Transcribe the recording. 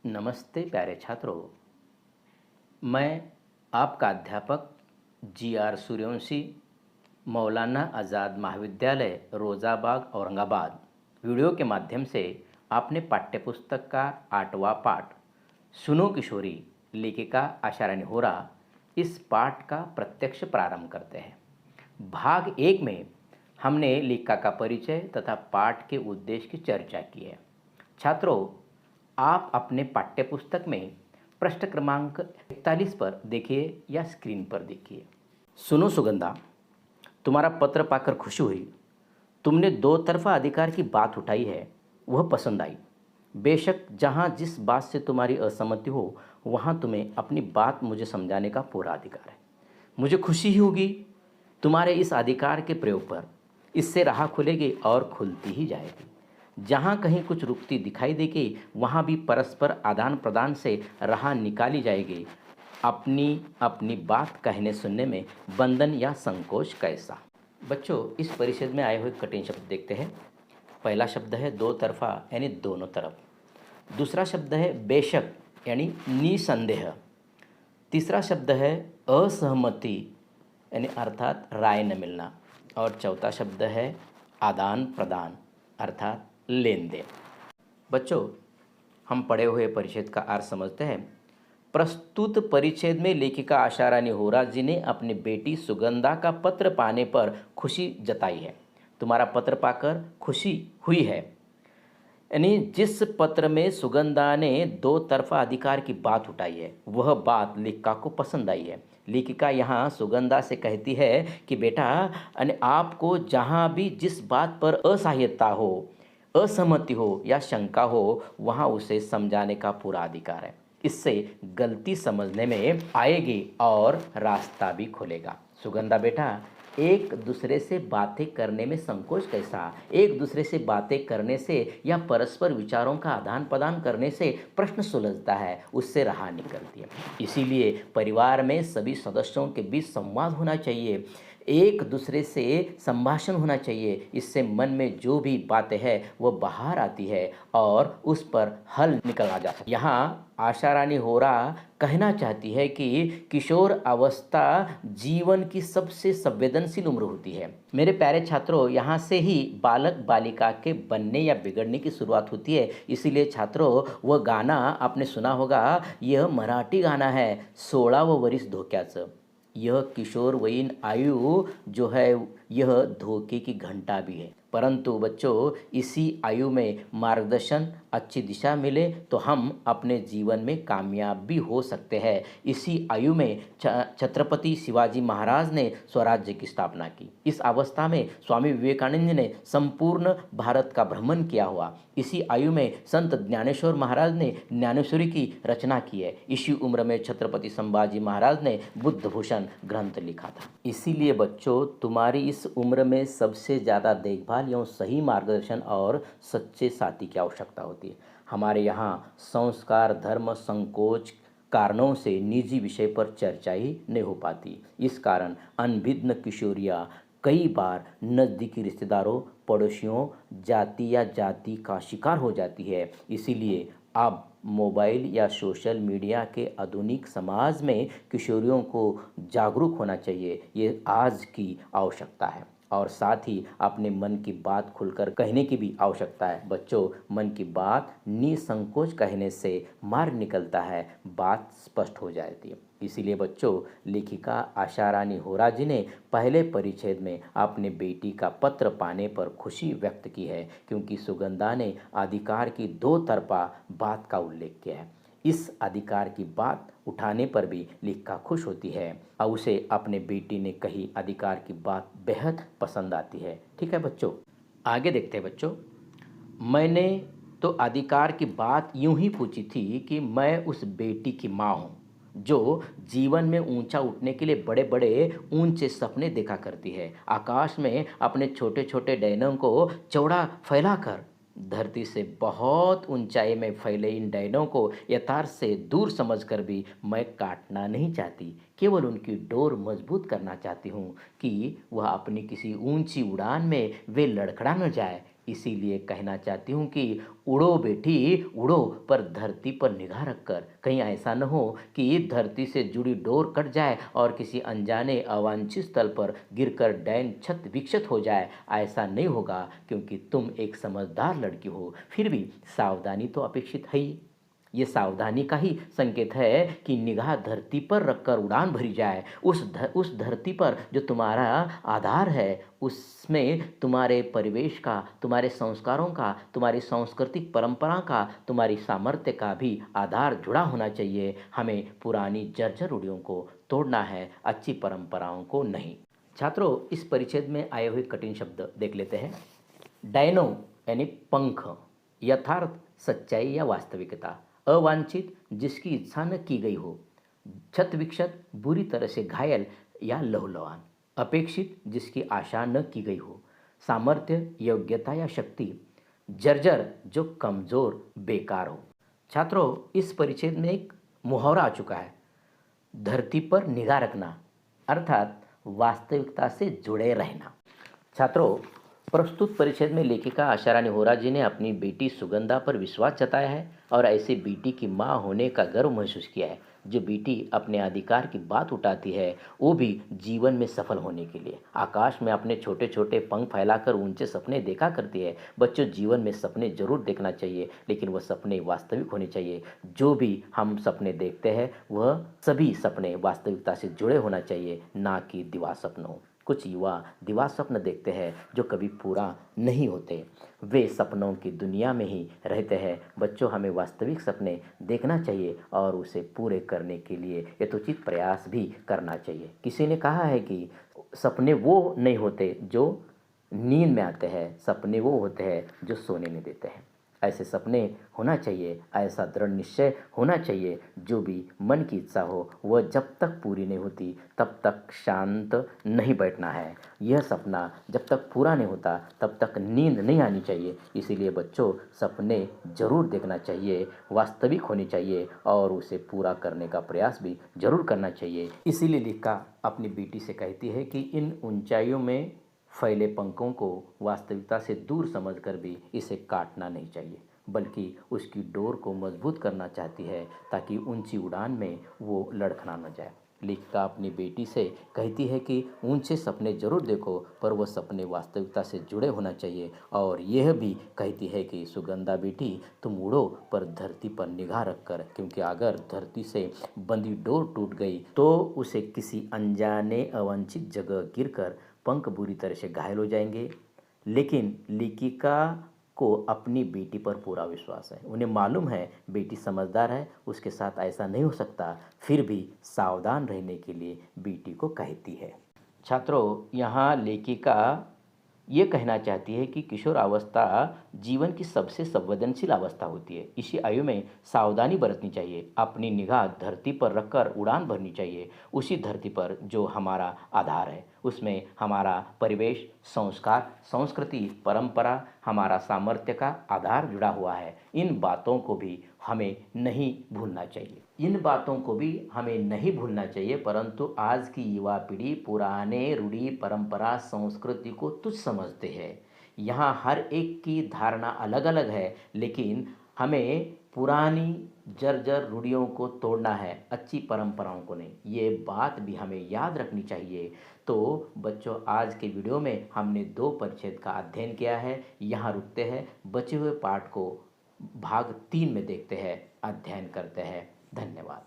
नमस्ते प्यारे छात्रों। मैं आपका अध्यापक जी सूर्यवंशी, मौलाना आज़ाद महाविद्यालय रोज़ाबाग औरंगाबाद। वीडियो के माध्यम से आपने पाठ्यपुस्तक का 8वां पाठ सुनो किशोरी लेखिका आशा रानी होरा, इस पाठ का प्रत्यक्ष प्रारंभ करते हैं। भाग 1 में हमने लेखिका का परिचय तथा पाठ के उद्देश्य की चर्चा की है। छात्रों, आप अपने पाठ्यपुस्तक में पृष्ठ क्रमांक 41 पर देखिए या स्क्रीन पर देखिए। सुनो सुगंधा, तुम्हारा पत्र पाकर खुशी हुई। तुमने दो तरफा अधिकार की बात उठाई है, वह पसंद आई। बेशक जहाँ जिस बात से तुम्हारी असहमति हो वहाँ तुम्हें अपनी बात मुझे समझाने का पूरा अधिकार है। मुझे खुशी ही होगी तुम्हारे इस अधिकार के प्रयोग पर। इससे राह खुलेगी और खुलती ही जाएगी। जहाँ कहीं कुछ रुकती दिखाई देगी वहाँ भी परस्पर आदान प्रदान से राह निकाली जाएगी। अपनी अपनी बात कहने सुनने में बंधन या संकोच कैसा। बच्चों, इस परिच्छेद में आए हुए कठिन शब्द देखते हैं। पहला शब्द है दो तरफा यानी दोनों तरफ। दूसरा शब्द है बेशक यानी निसंदेह। तीसरा शब्द है असहमति यानी अर्थात राय न मिलना। और चौथा शब्द है आदान प्रदान अर्थात लेन देन। बच्चों, हम पढ़े हुए परिच्छेद का अर्थ समझते हैं। प्रस्तुत परिच्छेद में लेखिका आशा रानी होरा जी ने अपनी बेटी सुगंधा का पत्र पाने पर खुशी जताई है। तुम्हारा पत्र पाकर खुशी हुई है यानी जिस पत्र में सुगंधा ने दो तरफा अधिकार की बात उठाई है वह बात लेखिका को पसंद आई है। लेखिका यहाँ सुगंधा से कहती है कि बेटा, आपको जहाँ भी जिस बात पर असहायता हो, असहमति हो या शंका हो वहाँ उसे समझाने का पूरा अधिकार है। इससे गलती समझने में आएगी और रास्ता भी खुलेगा। सुगंधा बेटा, एक दूसरे से बातें करने में संकोच कैसा। एक दूसरे से बातें करने से या परस्पर विचारों का आदान प्रदान करने से प्रश्न सुलझता है, उससे राह निकलती है। इसीलिए परिवार में सभी सदस्यों के बीच संवाद होना चाहिए, एक दूसरे से संभाषण होना चाहिए। इससे मन में जो भी बातें हैं वह बाहर आती है और उस पर हल निकला जा सकता है। यहाँ आशा रानी होरा कहना चाहती है कि किशोर अवस्था जीवन की सबसे संवेदनशील उम्र होती है। मेरे प्यारे छात्रों, यहाँ से ही बालक बालिका के बनने या बिगड़ने की शुरुआत होती है। इसीलिए छात्रों, वह गाना आपने सुना होगा, यह मराठी गाना है 16वं वरिस धोक्याचं। यह किशोरवयीन आयु जो है यह धोखे की घंटा भी है। परंतु बच्चों, इसी आयु में मार्गदर्शन, अच्छी दिशा मिले तो हम अपने जीवन में कामयाब भी हो सकते हैं। इसी आयु में छत्रपति शिवाजी महाराज ने स्वराज्य की स्थापना की। इस अवस्था में स्वामी विवेकानंद ने संपूर्ण भारत का भ्रमण किया हुआ। इसी आयु में संत ज्ञानेश्वर महाराज ने ज्ञानेश्वरी की रचना की है। इसी उम्र में छत्रपति संभाजी महाराज ने बुद्ध भूषण ग्रंथ लिखा था। इसीलिए बच्चों, तुम्हारी इस उम्र में सबसे ज़्यादा देखभाल एवं सही मार्गदर्शन और सच्चे साथी की आवश्यकता होती है। हमारे यहाँ संस्कार, धर्म, संकोच कारणों से निजी विषय पर चर्चा ही नहीं हो पाती। इस कारण अनभिज्ञ किशोरियाँ कई बार नज़दीकी रिश्तेदारों, पड़ोसियों, जाति या जाति का शिकार हो जाती है। इसीलिए अब मोबाइल या सोशल मीडिया के आधुनिक समाज में किशोरियों को जागरूक होना चाहिए, ये आज की आवश्यकता है। और साथ ही अपने मन की बात खुलकर कहने की भी आवश्यकता है। बच्चों, मन की बात निसंकोच कहने से मार्ग निकलता है, बात स्पष्ट हो जाती है। इसीलिए बच्चों, लेखिका आशा रानी होरा जी ने पहले परिच्छेद में अपने बेटी का पत्र पाने पर खुशी व्यक्त की है, क्योंकि सुगंधा ने अधिकार की दो तरफा बात का उल्लेख किया है। इस अधिकार की बात उठाने पर भी लेखिका खुश होती है और उसे अपने बेटी ने कही अधिकार की बात बेहद पसंद आती है। ठीक है बच्चों, आगे देखते हैं बच्चों। मैंने तो अधिकार की बात यूं ही पूछी थी कि मैं उस बेटी की माँ हूँ जो जीवन में ऊंचा उठने के लिए बड़े बड़े ऊंचे सपने देखा करती है। आकाश में अपने छोटे छोटे डैनों को चौड़ा फैलाकर धरती से बहुत ऊंचाई में फैले इन डैनों को यथार्थ से दूर समझकर भी मैं काटना नहीं चाहती, केवल उनकी डोर मजबूत करना चाहती हूँ कि वह अपनी किसी ऊंची उड़ान में वे लड़खड़ा न जाए। इसीलिए कहना चाहती हूँ कि उड़ो बेटी उड़ो, पर धरती पर निगाह रखकर। कहीं ऐसा न हो कि धरती से जुड़ी डोर कट जाए और किसी अनजाने अवांछित स्थल पर गिरकर डैन छत विक्षत हो जाए। ऐसा नहीं होगा, क्योंकि तुम एक समझदार लड़की हो। फिर भी सावधानी तो अपेक्षित है ही। ये सावधानी का ही संकेत है कि निगाह धरती पर रखकर उड़ान भरी जाए। उस धरती पर जो तुम्हारा आधार है, उसमें तुम्हारे परिवेश का, तुम्हारे संस्कारों का, तुम्हारी सांस्कृतिक परंपरा का, तुम्हारी सामर्थ्य का भी आधार जुड़ा होना चाहिए। हमें पुरानी जर्जर रूढ़ियों को तोड़ना है, अच्छी परंपराओं को नहीं। छात्रों, इस परिच्छेद में आए हुए कठिन शब्द देख लेते हैं। डायनो यानी पंख, यथार्थ सच्चाई या वास्तविकता, अवांछित जिसकी इच्छा न की गई हो, क्षत विक्षत बुरी तरह से घायल या लहूलुहान, अपेक्षित जिसकी आशा न की गई हो, सामर्थ्य योग्यता या शक्ति, जर्जर जो कमजोर बेकार हो। छात्रों, इस परिच्छेद में एक मुहावरा आ चुका है, धरती पर निगाह रखना, अर्थात वास्तविकता से जुड़े रहना। छात्रों, प्रस्तुत परिच्छेद में लेखिका आशारानी होरा जी ने अपनी बेटी सुगंधा पर विश्वास जताया है और ऐसी बेटी की मां होने का गर्व महसूस किया है। जो बेटी अपने अधिकार की बात उठाती है, वो भी जीवन में सफल होने के लिए आकाश में अपने छोटे छोटे पंख फैलाकर ऊंचे सपने देखा करती है। बच्चों, जीवन में सपने जरूर देखना चाहिए, लेकिन वह सपने वास्तविक होने चाहिए। जो भी हम सपने देखते हैं, वह सभी सपने वास्तविकता से जुड़े होना चाहिए, ना कि दीवार सपनों। कुछ युवा दीवार स्वप्न देखते हैं जो कभी पूरा नहीं होते, वे सपनों की दुनिया में ही रहते हैं। बच्चों, हमें वास्तविक सपने देखना चाहिए और उसे पूरे करने के लिए यथोचित प्रयास भी करना चाहिए। किसी ने कहा है कि सपने वो नहीं होते जो नींद में आते हैं, सपने वो होते हैं जो सोने नहीं देते हैं। ऐसे सपने होना चाहिए, ऐसा दृढ़ निश्चय होना चाहिए। जो भी मन की इच्छा हो, वह जब तक पूरी नहीं होती तब तक शांत नहीं बैठना है। यह सपना जब तक पूरा नहीं होता तब तक नींद नहीं आनी चाहिए। इसीलिए बच्चों, सपने जरूर देखना चाहिए, वास्तविक होने चाहिए और उसे पूरा करने का प्रयास भी जरूर करना चाहिए। इसीलिए लेखिका अपनी बेटी से कहती है कि इन ऊंचाइयों में फैले पंखों को वास्तविकता से दूर समझकर भी इसे काटना नहीं चाहिए, बल्कि उसकी डोर को मजबूत करना चाहती है ताकि ऊंची उड़ान में वो लड़खड़ा न जाए। लेखिका अपनी बेटी से कहती है कि ऊंचे सपने जरूर देखो, पर वह सपने वास्तविकता से जुड़े होना चाहिए। और यह भी कहती है कि सुगंधा बेटी, तुम उड़ो पर धरती पर निगाह रखकर, क्योंकि अगर धरती से बंधी डोर टूट गई तो उसे किसी अनजाने अवांछित जगह गिरकर पंख बुरी तरह से घायल हो जाएंगे। लेकिन लेखिका को अपनी बेटी पर पूरा विश्वास है। उन्हें मालूम है बेटी समझदार है, उसके साथ ऐसा नहीं हो सकता। फिर भी सावधान रहने के लिए बेटी को कहती है। छात्रों, यहाँ लेखिका ये कहना चाहती है कि किशोरावस्था जीवन की सबसे संवेदनशील अवस्था होती है। इसी आयु में सावधानी बरतनी चाहिए, अपनी निगाह धरती पर रखकर उड़ान भरनी चाहिए, उसी धरती पर जो हमारा आधार है। उसमें हमारा परिवेश, संस्कार, संस्कृति, परंपरा, हमारा सामर्थ्य का आधार जुड़ा हुआ है। इन बातों को भी हमें नहीं भूलना चाहिए। परंतु आज की युवा पीढ़ी पुराने रूढ़ी, परंपरा, संस्कृति को तुच्छ समझते हैं। यहाँ हर एक की धारणा अलग अलग है, लेकिन हमें पुरानी जर्जर रूढ़ियों को तोड़ना है, अच्छी परंपराओं को नहीं। ये बात भी हमें याद रखनी चाहिए। तो बच्चों, आज के वीडियो में हमने 2 परिच्छेद का अध्ययन किया है। यहाँ रुकते हैं, बचे हुए पाठ को भाग 3 में देखते हैं, अध्ययन करते हैं। धन्यवाद।